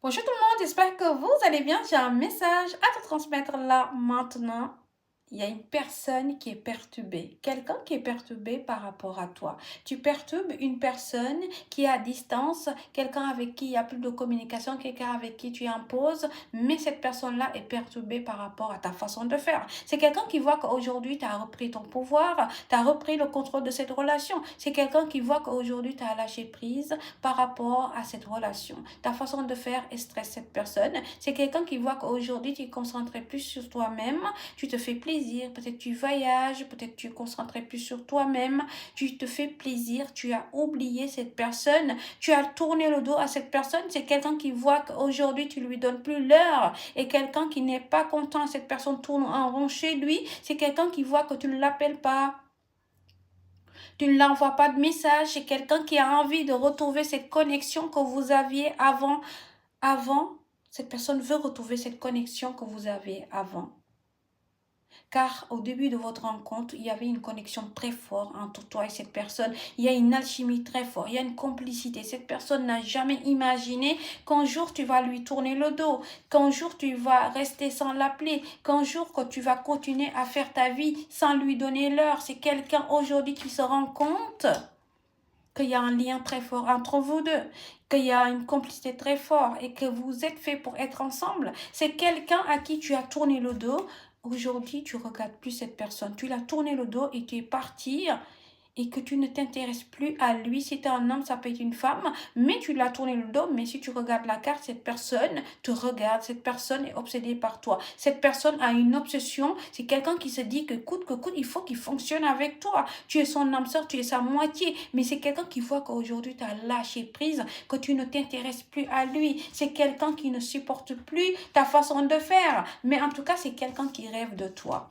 Bonjour tout le monde, j'espère que vous allez bien. J'ai un message à te transmettre là maintenant. Il y a une personne qui est perturbée, quelqu'un qui est perturbé par rapport à toi. Tu perturbes une personne qui est à distance, quelqu'un avec qui il n'y a plus de communication, quelqu'un avec qui tu imposes, mais cette personne-là est perturbée par rapport à ta façon de faire. C'est quelqu'un qui voit qu'aujourd'hui tu as repris ton pouvoir, tu as repris le contrôle de cette relation. C'est quelqu'un qui voit qu'aujourd'hui tu as lâché prise par rapport à cette relation. Ta façon de faire stresse cette personne. C'est quelqu'un qui voit qu'aujourd'hui tu es concentré plus sur toi-même, tu te fais plaisir, peut-être tu voyages, peut-être tu es concentré plus sur toi-même, tu te fais plaisir, tu as oublié cette personne, tu as tourné le dos à cette personne. C'est quelqu'un qui voit qu'aujourd'hui tu lui donnes plus l'heure et quelqu'un qui n'est pas content, cette personne tourne en rond chez lui. C'est quelqu'un qui voit que tu ne l'appelles pas, tu ne l'envoies pas de message. C'est quelqu'un qui a envie de retrouver cette connexion que vous aviez avant. Cette personne veut retrouver cette connexion que vous avez avant. Car au début de votre rencontre, il y avait une connexion très forte entre toi et cette personne. Il y a une alchimie très forte, il y a une complicité. Cette personne n'a jamais imaginé qu'un jour tu vas lui tourner le dos, qu'un jour tu vas rester sans l'appeler, qu'un jour que tu vas continuer à faire ta vie sans lui donner l'heure. C'est quelqu'un aujourd'hui qui se rend compte qu'il y a un lien très fort entre vous deux, qu'il y a une complicité très forte et que vous êtes fait pour être ensemble. C'est quelqu'un à qui tu as tourné le dos. Aujourd'hui, tu ne regardes plus cette personne. Tu l'as tourné le dos et tu es parti et que tu ne t'intéresses plus à lui. Si tu es un homme, ça peut être une femme, mais tu l'as tourné le dos. Mais si tu regardes la carte, cette personne te regarde, cette personne est obsédée par toi. Cette personne a une obsession, c'est quelqu'un qui se dit que coûte, il faut qu'il fonctionne avec toi. Tu es son âme sœur, tu es sa moitié, mais c'est quelqu'un qui voit qu'aujourd'hui tu as lâché prise, que tu ne t'intéresses plus à lui. C'est quelqu'un qui ne supporte plus ta façon de faire, mais en tout cas, c'est quelqu'un qui rêve de toi.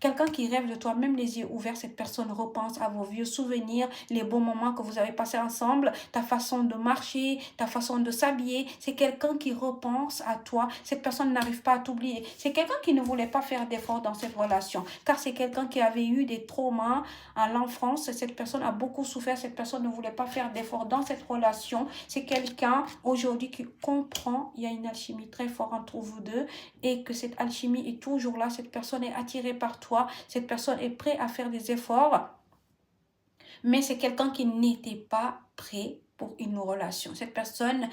Quelqu'un qui rêve de toi, même les yeux ouverts, cette personne repense à vos vieux souvenirs, les bons moments que vous avez passés ensemble, ta façon de marcher, ta façon de s'habiller. C'est quelqu'un qui repense à toi. Cette personne n'arrive pas à t'oublier. C'est quelqu'un qui ne voulait pas faire d'efforts dans cette relation, car c'est quelqu'un qui avait eu des traumas à l'enfance. Cette personne a beaucoup souffert. Cette personne ne voulait pas faire d'efforts dans cette relation. C'est quelqu'un aujourd'hui qui comprend, il y a une alchimie très forte entre vous deux et que cette alchimie est toujours là. Cette personne est attirée par toi. Cette personne est prête à faire des efforts, mais c'est quelqu'un qui n'était pas prêt pour une relation. Cette personne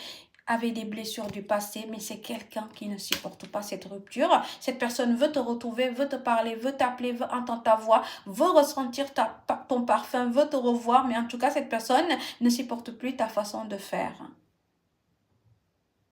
avait des blessures du passé, mais c'est quelqu'un qui ne supporte pas cette rupture. Cette personne veut te retrouver, veut te parler, veut t'appeler, veut entendre ta voix, veut ressentir ton parfum, veut te revoir, mais en tout cas, cette personne ne supporte plus ta façon de faire.